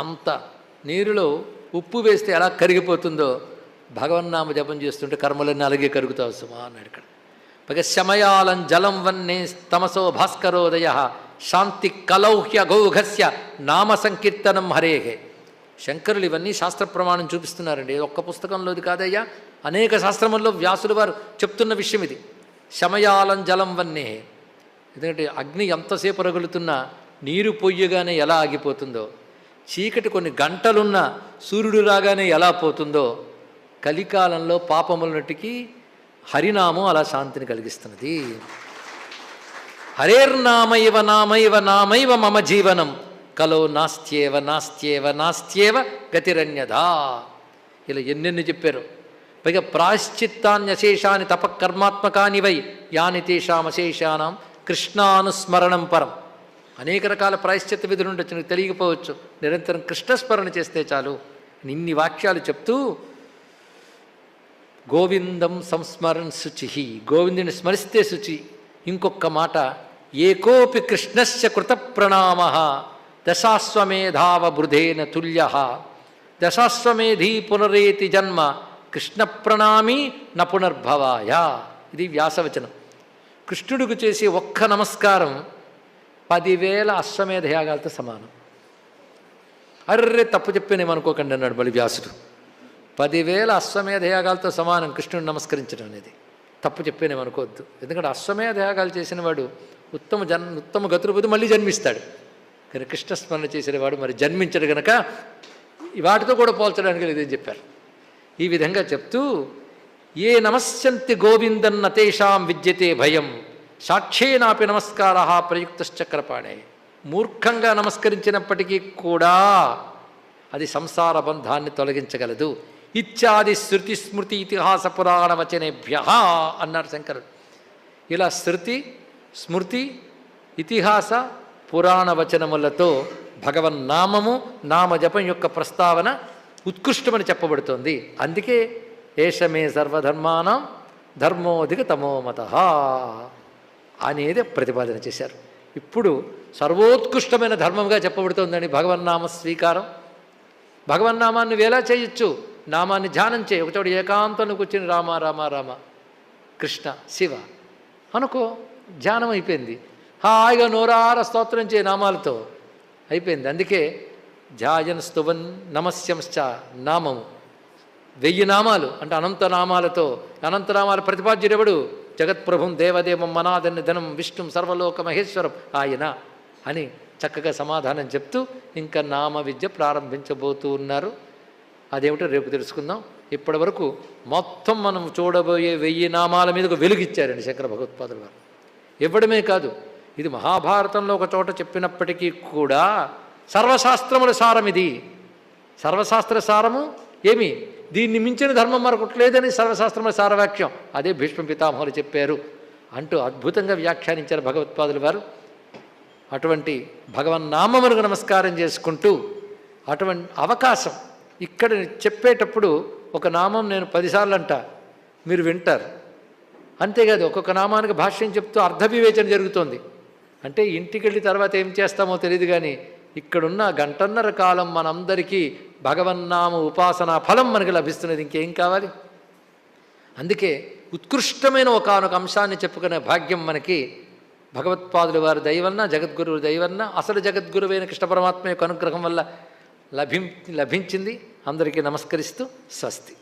అంత నీరులో ఉప్పు వేస్తే ఎలా కరిగిపోతుందో భగవన్నామ జపం చేస్తుంటే కర్మలన్నీ అలాగే కరుగుతావు సుమా అన్నాడు ఇక్కడ. పైగా శమయాలం జలం వన్నే తమసో భాస్కరోదయ శాంతి కలౌహ్య గౌఘస్య నామ సంకీర్తనం హరేహే. శంకరులు ఇవన్నీ శాస్త్ర ప్రమాణం చూపిస్తున్నారండి. ఒక్క పుస్తకంలోది కాదయ్యా, అనేక శాస్త్రముల్లో వ్యాసులు వారు చెప్తున్న విషయం ఇది. శమయాలం జలం వన్నే, ఎందుకంటే అగ్ని ఎంతసేపు రగులుతున్నా నీరు పొయ్యగానే ఎలా ఆగిపోతుందో, చీకటి కొన్ని గంటలున్న సూర్యుడు రాగానే ఎలా పోతుందో, కలికాలంలో పాపములన్నిటికీ హరినామం అలా శాంతిని కలిగిస్తున్నది. హరేర్నామైవ నామైవ నామైవ మమ జీవనం కలో నాస్త్యేవ నాస్త్యేవ నాస్త్యేవ గతిరన్యదా. ఇలా ఎన్నెన్ని చెప్పారు. పైగా ప్రాశ్చిత్తాన్యశేషాన్ని తపకర్మాత్మకాని వై యాని తేషామశేషానాం కృష్ణానుస్మరణం పరం. అనేక రకాల ప్రాయశ్చిత్త విధులు ఉండొచ్చు, నీకు తెలియకపోవచ్చు. నిరంతరం కృష్ణస్మరణ చేస్తే చాలు. ఇన్ని వాక్యాలు చెప్తూ గోవిందం సంస్మరణ్ శుచి, గోవిందుని స్మరిస్తే శుచి. ఇంకొక మాట, ఏకోపి కృష్ణస్య కృత ప్రణామ దశాశ్వమేధావ బృధేన తుల్య దశాశ్వమేధీ పునరేతి జన్మ కృష్ణ ప్రణామీ న పునర్భవాయ. ఇది వ్యాసవచనం. కృష్ణుడికి చేసే ఒక్క నమస్కారం 10,000 అశ్వమేధ యాగాలతో సమానం. అర్రే తప్పు చెప్పేనేమనుకోకండి అన్నాడు మళ్ళీ వ్యాసుడు. 10,000 అశ్వమేధ యాగాలతో సమానం కృష్ణుడిని నమస్కరించడం అనేది. తప్పు చెప్పేనేమనుకోవద్దు. ఎందుకంటే అశ్వమేధ యాగాలు చేసిన వాడు ఉత్తమ గతులు పొంది మళ్ళీ జన్మిస్తాడు. కానీ కృష్ణస్మరణ చేసేవాడు మరి జన్మించడు గనక వాటితో కూడా పోల్చడానికి లేదని చెప్పారు. ఈ విధంగా చెప్తూ ఏ నమస్యంతి గోవిందన్న తేషాం విద్యతే భయం సాక్షేనాపి నమస్కార ప్రయుక్తశ్చక్రపాణే. మూర్ఖంగా నమస్కరించినప్పటికీ కూడా అది సంసార బంధాన్ని తొలగించగలదు. ఇత్యాది శృతి స్మృతి ఇతిహాస పురాణ వచనేభ్య అన్నారు శంకరుడు. ఇలా శృతి స్మృతి ఇతిహాస పురాణ వచనములతో భగవన్నామము నామజపం యొక్క ప్రస్తావన ఉత్కృష్టమని చెప్పబడుతోంది. అందుకే ఏషమే సర్వధర్మానం ధర్మోధిక తమోమత అనేది ప్రతిపాదన చేశారు. ఇప్పుడు సర్వోత్కృష్టమైన ధర్మంగా చెప్పబడుతోందని భగవన్నామ స్వీకారం. భగవన్నామాన్ని వేలా చేయొచ్చు, నామాన్ని ధ్యానం చేయి. ఒకచోట ఏకాంతంలో కూర్చొని రామ రామ రామ కృష్ణ శివ అనుకో, ధ్యానం అయిపోయింది. హాయిగా నోరార స్తోత్రం చేయ నామాలతో అయిపోయింది. అందుకే ధ్యాయన్ స్తువన్ నమస్యంశ్చ నామము 1000 నామాలు అంటే అనంతనామాలతో. అనంతనామాల ప్రతిపాద్యుడెవడు? జగత్ప్రభుం దేవదేవం మనాదన్ని ధనం విష్ణుం సర్వలోక మహేశ్వరం ఆయన అని చక్కగా సమాధానం చెప్తూ ఇంకా నామ విద్య ప్రారంభించబోతూ ఉన్నారు. అదేమిటో రేపు తెలుసుకుందాం. ఇప్పటి వరకు మొత్తం మనం చూడబోయే 1000 నామాల మీద ఒక వెలుగిచ్చారండి శంకర భగవత్పాదుల వారు. ఇవ్వడమే కాదు, ఇది మహాభారతంలో ఒక చోట చెప్పినప్పటికీ కూడా సర్వశాస్త్రముల సారం ఇది. సర్వశాస్త్ర సారము ఏమి, దీన్ని మించిన ధర్మం మరొకట్లేదని సర్వశాస్త్రముల సారవాక్యం. అదే భీష్మ పితామహులు చెప్పారు అంటూ అద్భుతంగా వ్యాఖ్యానించారు భగవత్పాదుల వారు. అటువంటి భగవన్నామమునకు నమస్కారం చేసుకుంటూ అటువంటి అవకాశం ఇక్కడ చెప్పేటప్పుడు ఒక నామం నేను 10 సార్లు అంట, మీరు వింటారు. అంతేకాదు ఒక్కొక్క నామానికి భాష్యం చెప్తూ అర్థ వివేచన జరుగుతోంది. అంటే ఇంటికి వెళ్ళి తర్వాత ఏం చేస్తామో తెలియదు, కానీ ఇక్కడున్న 1.5 గంటన్నర కాలం మనందరికీ భగవన్నామ ఉపాసనా ఫలం మనకి లభిస్తున్నది. ఇంకేం కావాలి? అందుకే ఉత్కృష్టమైన ఒకానొక అంశాన్ని చెప్పుకునే భాగ్యం మనకి భగవత్పాదుల వారి దయవలన, జగద్గురువు దయవలన, అసలు జగద్గురువైన కృష్ణ పరమాత్మ యొక్క అనుగ్రహం వల్ల లభించింది. అందరికీ నమస్కరిస్తూ స్వస్తి.